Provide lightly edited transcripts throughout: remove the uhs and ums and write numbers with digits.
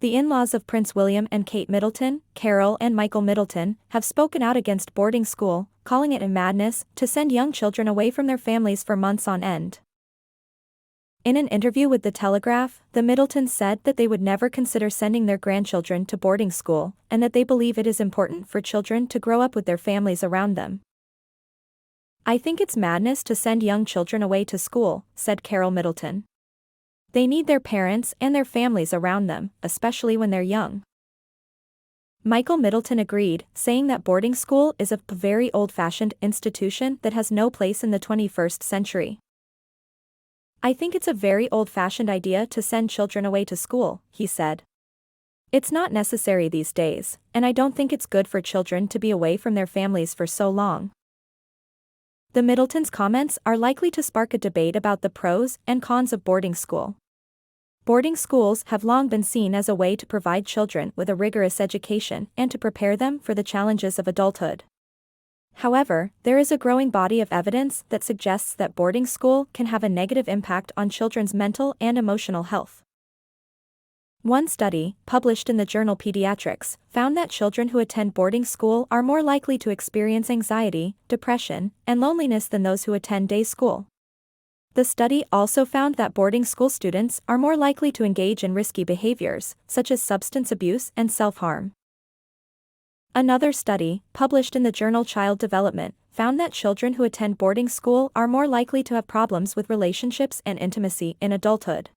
The in-laws of Prince William and Kate Middleton, Carol and Michael Middleton, have spoken out against boarding school, calling it a madness to send young children away from their families for months on end. In an interview with The Telegraph, the Middletons said that they would never consider sending their grandchildren to boarding school, and that they believe it is important for children to grow up with their families around them. "I think it's madness to send young children away to school," said Carol Middleton. "They need their parents and their families around them, especially when they're young." Michael Middleton agreed, saying that boarding school is a very old-fashioned institution that has no place in the 21st century. "I think it's a very old-fashioned idea to send children away to school," he said. "It's not necessary these days, and I don't think it's good for children to be away from their families for so long." The Middletons' comments are likely to spark a debate about the pros and cons of boarding school. Boarding schools have long been seen as a way to provide children with a rigorous education and to prepare them for the challenges of adulthood. However, there is a growing body of evidence that suggests that boarding school can have a negative impact on children's mental and emotional health. One study, published in the journal Pediatrics, found that children who attend boarding school are more likely to experience anxiety, depression, and loneliness than those who attend day school. The study also found that boarding school students are more likely to engage in risky behaviors, such as substance abuse and self-harm. Another study, published in the journal Childdevelopment, found that children who attend boarding school are more likely to have problems with relationships and intimacy in adulthood.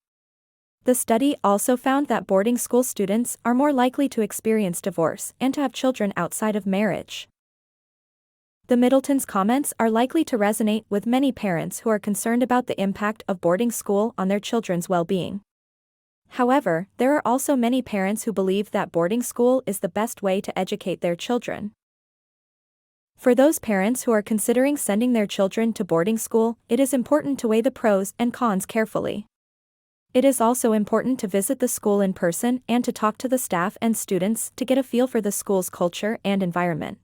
The study also found that boarding school students are more likely to experience divorce and to have children outside of marriage. The Middletons' comments are likely to resonate with many parents who are concerned about the impact of boarding school on their children's well-being. However, there are also many parents who believe that boarding school is the best way to educate their children. For those parents who are considering sending their children to boarding school, it is important to weigh the pros and cons carefully. It is also important to visit the school in person and to talk to the staff and students to get a feel for the school's culture and environment.